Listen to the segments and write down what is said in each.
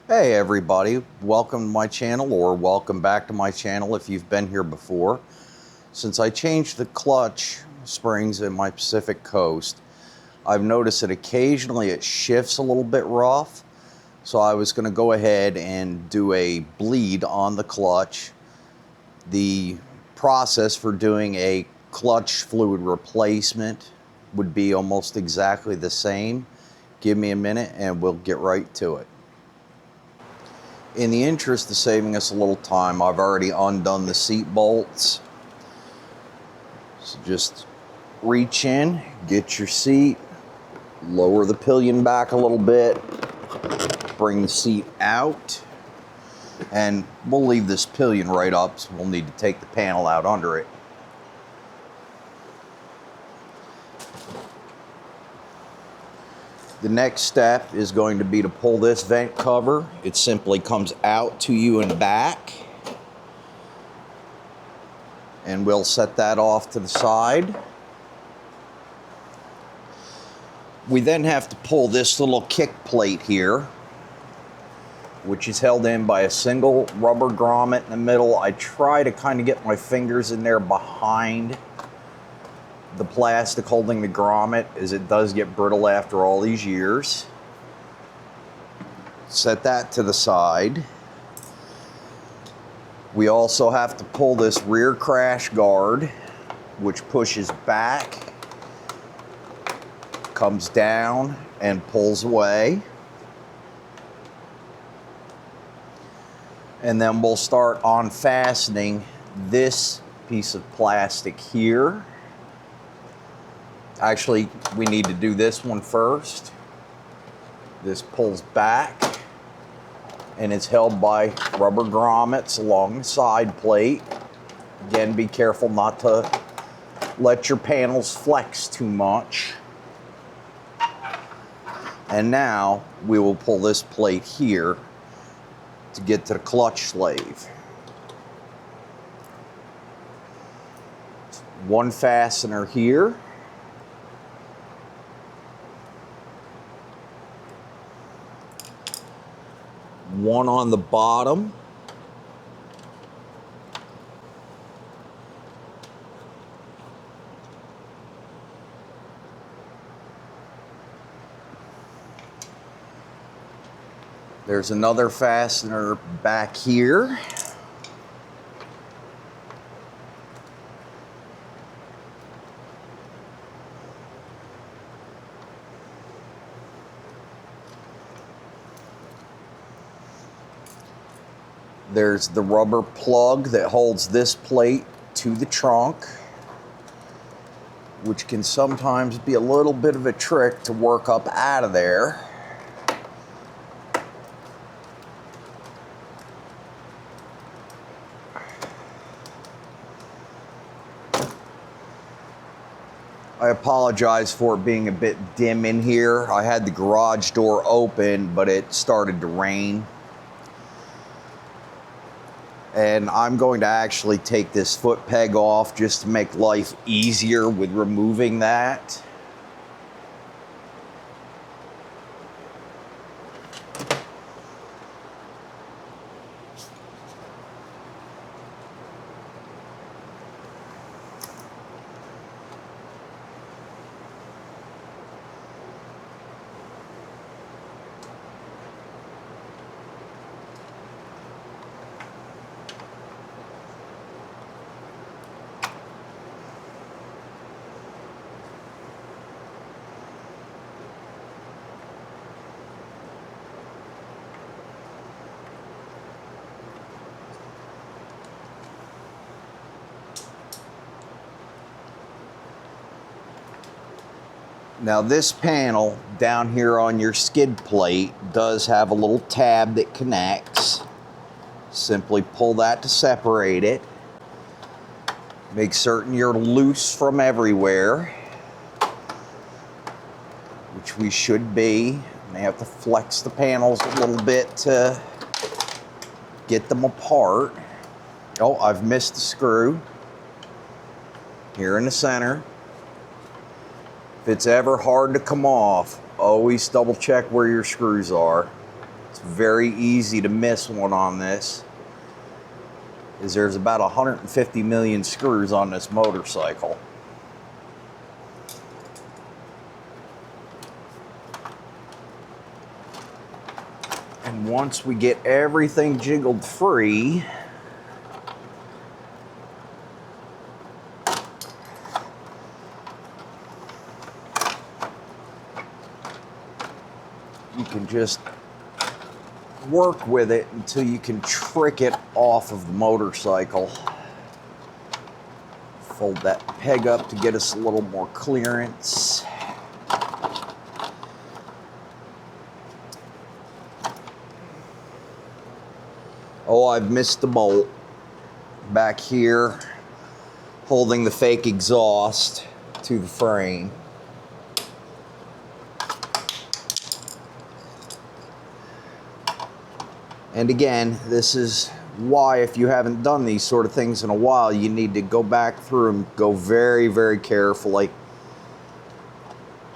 Hey everybody, welcome to my channel, or welcome back to my channel if you've been here before. Since I changed the clutch springs in my Pacific Coast, I've noticed that occasionally it shifts a little bit rough. So I was going to go ahead and do a bleed on the clutch. The process for doing a clutch fluid replacement would be almost exactly the same. Give me a minute and we'll get right to it. In the interest of saving us a little time, I've already undone the seat bolts. So just reach in, get your seat, lower the pillion back a little bit, bring the seat out, and we'll leave this pillion right up, so we'll need to take the panel out under it. The next step is going to be to pull this vent cover. It simply comes out to you and back. And we'll set that off to the side. We then have to pull this little kick plate here, which is held in by a single rubber grommet in the middle. I try to kind of get my fingers in there behind the plastic holding the grommet, as it does get brittle after all these years. Set that to the side. We also have to pull this rear crash guard, which pushes back, comes down, and pulls away. And then we'll start unfastening this piece of plastic here. Actually, we need to do this one first. This pulls back, and it's held by rubber grommets along the side plate. Again, be careful not to let your panels flex too much. And now we will pull this plate here to get to the clutch sleeve. One fastener here. One on the bottom. There's another fastener back here. There's the rubber plug that holds this plate to the trunk, which can sometimes be a little bit of a trick to work up out of there. I apologize for it being a bit dim in here. I had the garage door open, but it started to rain. And I'm going to actually take this foot peg off just to make life easier with removing that. Now this panel down here on your skid plate does have a little tab that connects. Simply pull that to separate it. Make certain you're loose from everywhere, which we should be. May have to flex the panels a little bit to get them apart. Oh, I've missed the screw here in the center. If it's ever hard to come off, always double check where your screws are. It's very easy to miss one on this, is there's about 150 million screws on this motorcycle. And once we get everything jiggled free, you can just work with it until you can trick it off of the motorcycle. Fold that peg up to get us a little more clearance. Oh, I've missed the bolt back here, holding the fake exhaust to the frame. And again, this is why, if you haven't done these sort of things in a while, you need to go back through and go very, very carefully,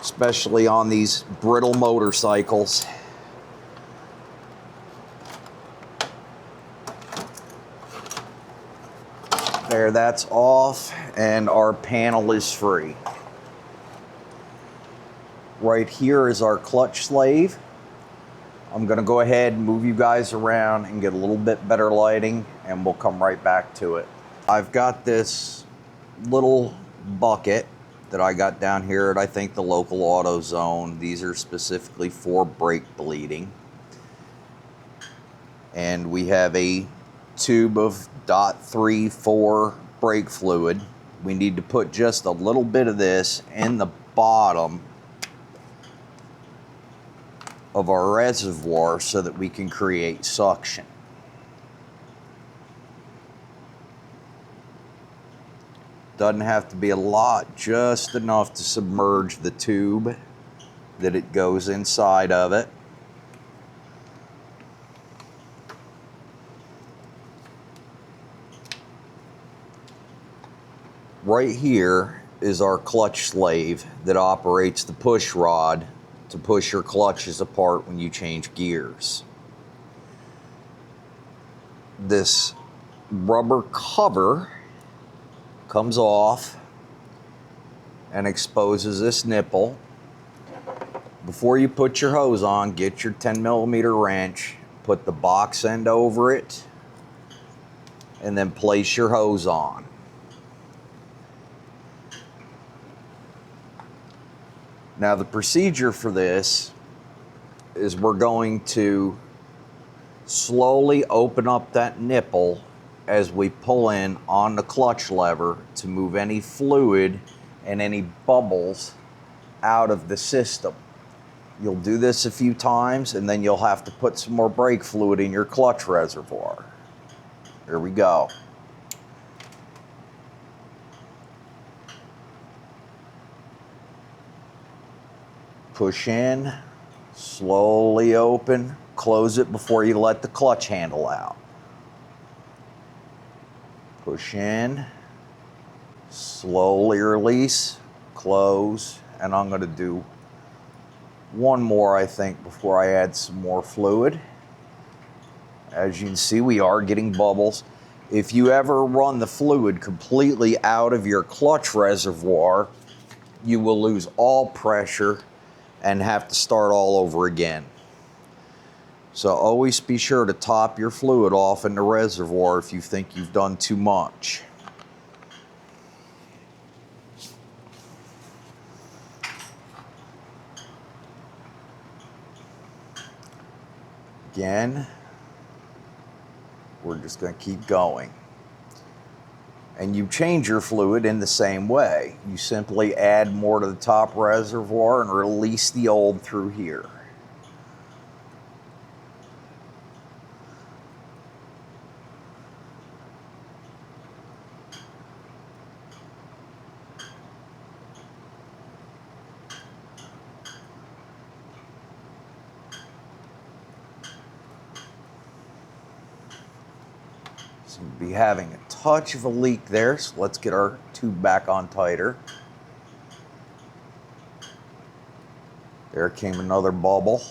especially on these brittle motorcycles. There, that's off, and our panel is free. Right here is our clutch sleeve. I'm going to go ahead and move you guys around and get a little bit better lighting, and we'll come right back to it. I've got this little bucket that I got down here at, I think, the local AutoZone. These are specifically for brake bleeding. And we have a tube of .34 brake fluid. We need to put just a little bit of this in the bottom of our reservoir so that we can create suction. Doesn't have to be a lot, just enough to submerge the tube that it goes inside of it. Right here is our clutch sleeve that operates the push rod to push your clutches apart when you change gears. This rubber cover comes off and exposes this nipple. Before you put your hose on, get your 10mm wrench, put the box end over it, and then place your hose on. Now the procedure for this is we're going to slowly open up that nipple as we pull in on the clutch lever to move any fluid and any bubbles out of the system. You'll do this a few times, and then you'll have to put some more brake fluid in your clutch reservoir. Here we go. Push in, slowly open, close it before you let the clutch handle out. Push in, slowly release, close, and I'm going to do one more, I think, before I add some more fluid. As you can see, we are getting bubbles. If you ever run the fluid completely out of your clutch reservoir, you will lose all pressure and have to start all over again. So always be sure to top your fluid off in the reservoir if you think you've done too much. Again, we're just going to keep going. And you change your fluid in the same way. You simply add more to the top reservoir and release the old through here. Seem to be having a touch of a leak there, so let's get our tube back on tighter. There came another bubble.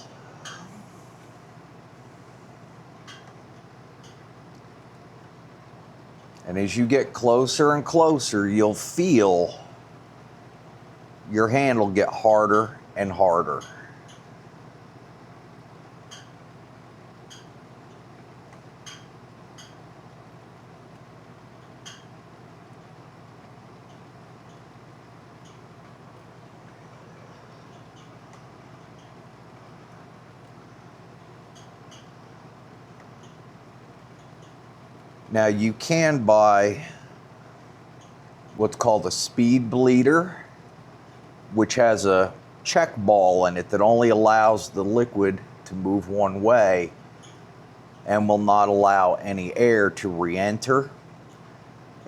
And as you get closer and closer, you'll feel your handle get harder and harder. Now you can buy what's called a speed bleeder, which has a check ball in it that only allows the liquid to move one way and will not allow any air to re-enter,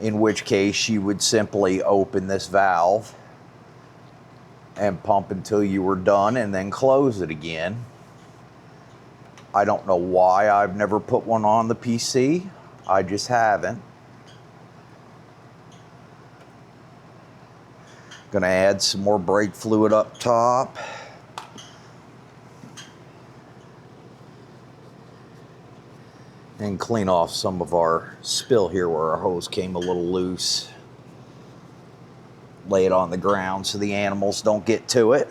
in which case you would simply open this valve and pump until you were done and then close it again. I don't know why I've never put one on the PC. I just haven't. Gonna add some more brake fluid up top. And clean off some of our spill here where our hose came a little loose. Lay it on the ground so the animals don't get to it.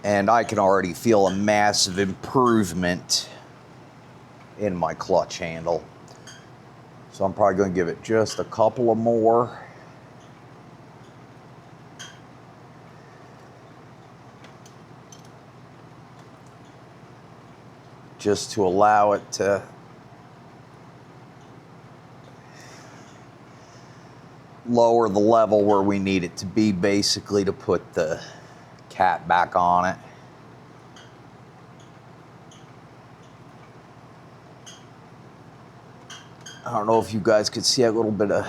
And I can already feel a massive improvement in my clutch handle. So I'm probably going to give it just a couple of more. Just to allow it to lower the level where we need it to be, basically to put the cap back on it. I don't know if you guys could see a little bit of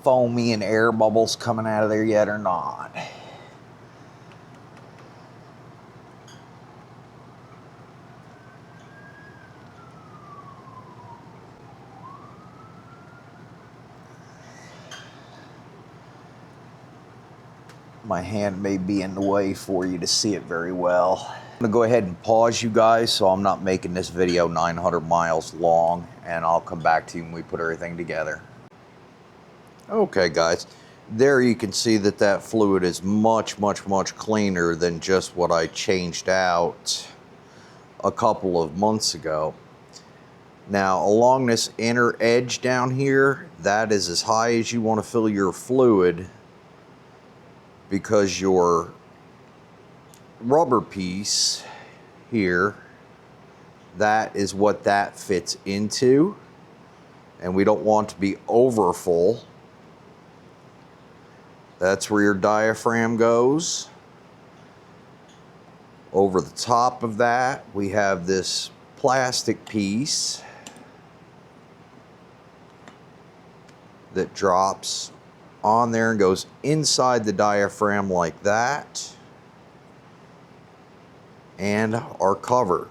foamy and air bubbles coming out of there yet or not. My hand may be in the way for you to see it very well. I'm gonna go ahead and pause you guys so I'm not making this video 900 miles long, and I'll come back to you when we put everything together. Okay guys, there you can see that that fluid is much cleaner than just what I changed out a couple of months ago. Now along this inner edge down here, that is as high as you want to fill your fluid, because your rubber piece here, that is what that fits into, and we don't want to be over full. That's where your diaphragm goes. Over the top of that, we have this plastic piece that drops on there and goes inside the diaphragm like that, and our cover.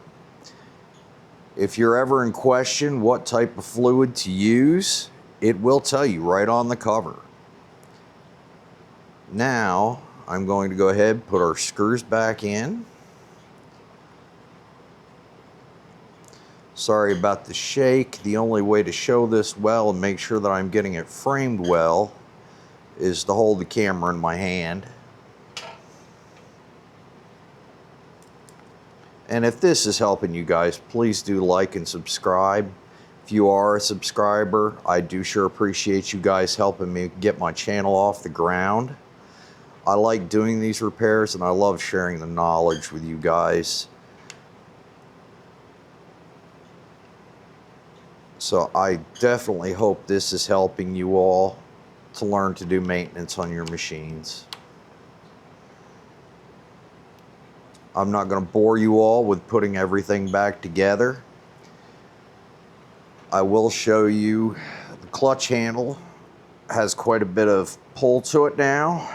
If you're ever in question what type of fluid to use, it will tell you right on the cover. Now I'm going to go ahead and put our screws back in. Sorry about the shake. The only way to show this well and make sure that I'm getting it framed well is to hold the camera in my hand. And if this is helping you guys, please do like and subscribe. If you are a subscriber, I do sure appreciate you guys helping me get my channel off the ground. I like doing these repairs and I love sharing the knowledge with you guys. So I definitely hope this is helping you all to learn to do maintenance on your machines. I'm not going to bore you all with putting everything back together. I will show you the clutch handle has quite a bit of pull to it now.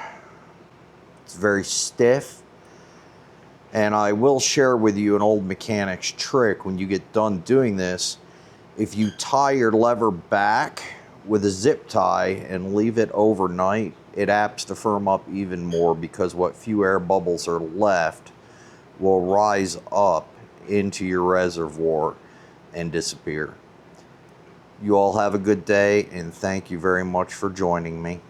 It's very stiff. And I will share with you an old mechanic's trick when you get done doing this. If you tie your lever back with a zip tie and leave it overnight, it aps to firm up even more, because what few air bubbles are left will rise up into your reservoir and disappear. You all have a good day, and thank you very much for joining me.